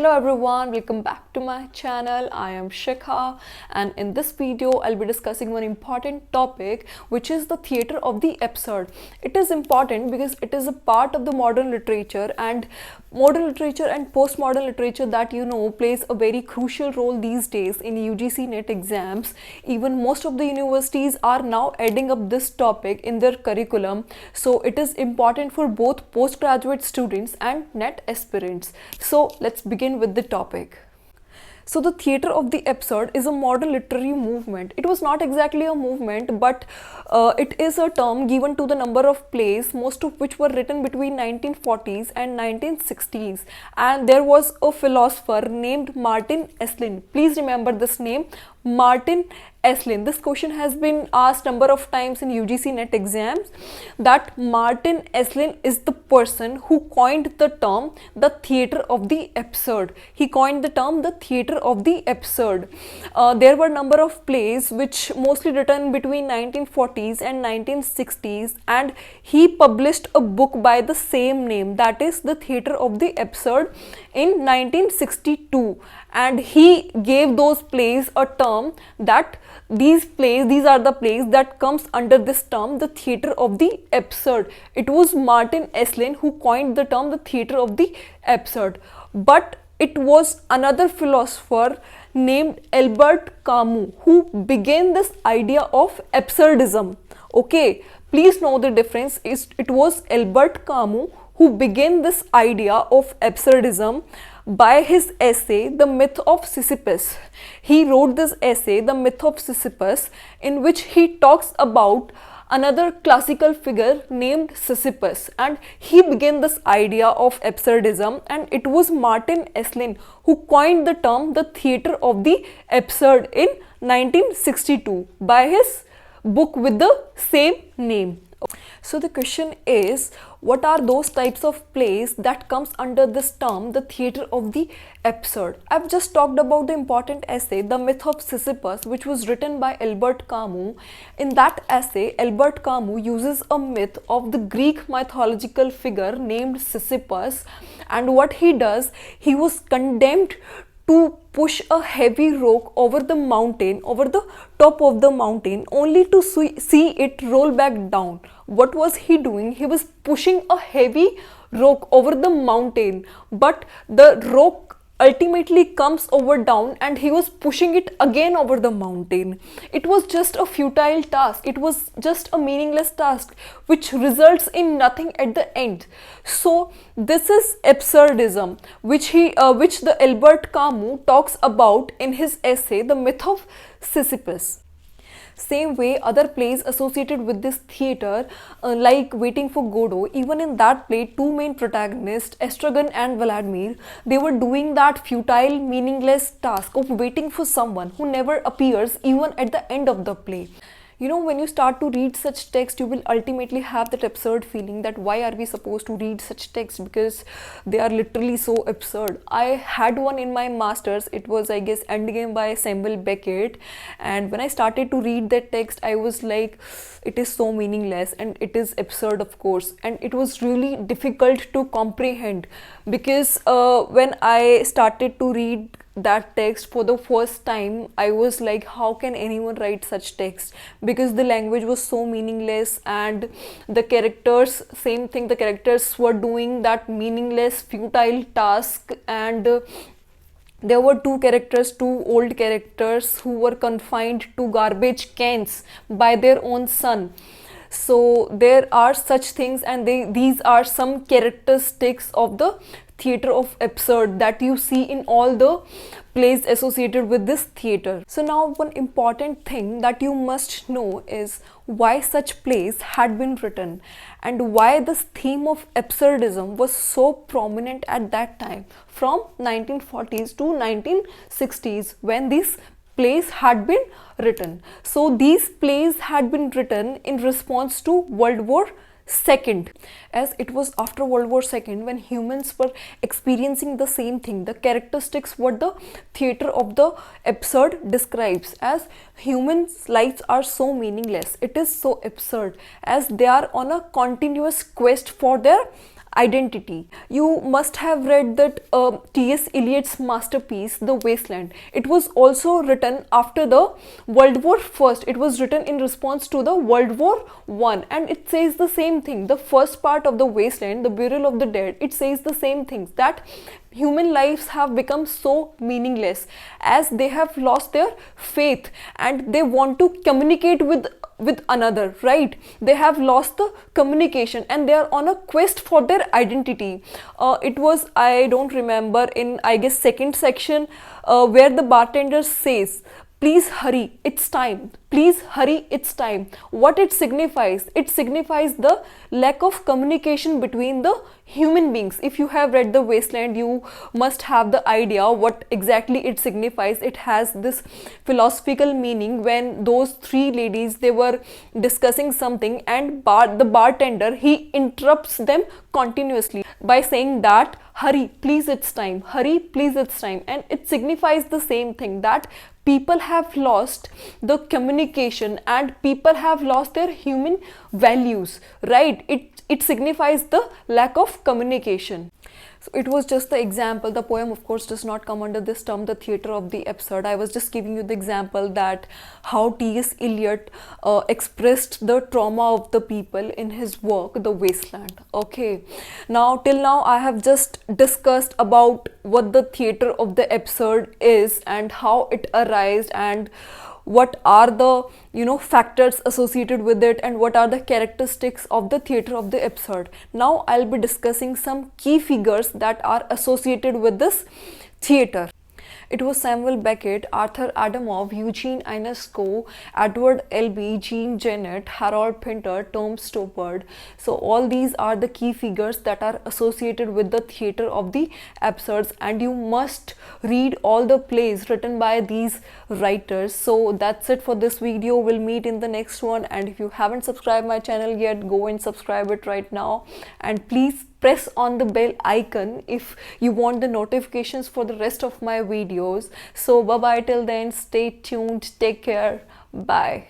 Hello everyone, welcome back to my channel. I am Shikha, and in this video I'll be discussing one important topic, which is the theatre of the absurd. It is important because it is a part of the modern literature and postmodern literature that plays a very crucial role these days in UGC NET exams. Even most of the universities are now adding up this topic in their curriculum, so it is important for both postgraduate students and NET aspirants. So let's begin with the topic. So the theatre of the absurd is a modern literary movement. It was not exactly a movement, but it is a term given to the number of plays, most of which were written between 1940s and 1960s. And there was a philosopher named Martin Esslin. Please remember this name, Martin Esslin. This question has been asked number of times in UGC NET exams, that Martin Esslin is the person who coined the term the theatre of the absurd. He coined the term the theatre of the absurd. There were number of plays which mostly written between 1940s and 1960s, and he published a book by the same name, that is the theatre of the absurd, in 1962, and he gave those plays a term that these are the plays that comes under this term, the theatre of the absurd. It was Martin Esslin who coined the term the theatre of the absurd, but it was another philosopher named Albert Camus who began this idea of absurdism. Okay, please know the difference. It was Albert Camus who began this idea of absurdism by his essay, The Myth of Sisyphus. He wrote this essay, The Myth of Sisyphus, in which he talks about another classical figure named Sisyphus, and he began this idea of absurdism, and it was Martin Esslin who coined the term the theatre of the absurd in 1962 by his book with the same name. So the question is, what are those types of plays that comes under this term, the theatre of the absurd? I've just talked about the important essay, The Myth of Sisyphus, which was written by Albert Camus. In that essay, Albert Camus uses a myth of the Greek mythological figure named Sisyphus, and what he does, he was condemned to push a heavy rock over the mountain, over the top of the mountain, only to see it roll back down. What was he doing? He was pushing a heavy rock over the mountain, but the rock ultimately comes over down, and he was pushing it again over the mountain. It was just a futile task. It was just a meaningless task which results in nothing at the end. So this is absurdism, which the Albert Camus talks about in his essay, The Myth of Sisyphus. Same way, other plays associated with this theatre, like Waiting for Godot, even in that play, two main protagonists, Estragon and Vladimir, they were doing that futile, meaningless task of waiting for someone who never appears even at the end of the play. When you start to read such text, you will ultimately have that absurd feeling that why are we supposed to read such text, because they are literally so absurd. I had one in my masters. It was, I guess, Endgame by Samuel Beckett, and when I started to read that text, I was like, it is so meaningless and it is absurd, of course, and it was really difficult to comprehend, because when I started to read that text for the first time, I was like, how can anyone write such text? Because the language was so meaningless, and the characters, same thing, the characters were doing that meaningless, futile task, and there were two old characters who were confined to garbage cans by their own son. So there are such things, and these are some characteristics of the theatre of absurd that you see in all the plays associated with this theatre. So now one important thing that you must know is why such plays had been written and why this theme of absurdism was so prominent at that time, from 1940s to 1960s, when these plays had been written. So these plays had been written in response to World War II, as it was after World War II when humans were experiencing the same thing, the characteristics what the theatre of the absurd describes, as humans' lives are so meaningless. It is so absurd, as they are on a continuous quest for their identity. You must have read that T.S. Eliot's masterpiece, The Wasteland. It was also written after the World War I. It was written in response to the World War I, and it says the same thing. The first part of The Wasteland, The Burial of the Dead, it says the same things, that human lives have become so meaningless as they have lost their faith and they want to communicate with another, right? They have lost the communication and they are on a quest for their identity. It was, I don't remember, in I guess second section, where the bartender says, please hurry, it's time. Please hurry, it's time. What it signifies? It signifies the lack of communication between the human beings. If you have read The Wasteland, you must have the idea what exactly it signifies. It has this philosophical meaning when those three ladies, they were discussing something, and the bartender, he interrupts them continuously by saying that hurry, please, it's time. Hurry, please, it's time. And it signifies the same thing, that people have lost the communication and people have lost their human values, right? It signifies the lack of communication. So it was just the example. The poem, of course, does not come under this term, the theatre of the absurd. I was just giving you the example that how T.S. Eliot expressed the trauma of the people in his work, The Wasteland. Okay. Now, till now, I have just discussed about what the theatre of the absurd is and how it arose and what are the factors associated with it and what are the characteristics of the theatre of the absurd. Now I'll be discussing some key figures that are associated with this theatre. It was Samuel Beckett, Arthur Adamov, Eugene Ionesco, Edward Albee, Jean Genet, Harold Pinter, Tom Stoppard. So all these are the key figures that are associated with the theatre of the absurds, and you must read all the plays written by these writers. So that's it for this video. We'll meet in the next one, and if you haven't subscribed my channel yet, go and subscribe it right now, and please press on the bell icon if you want the notifications for the rest of my videos. So bye bye till then, stay tuned, take care, bye.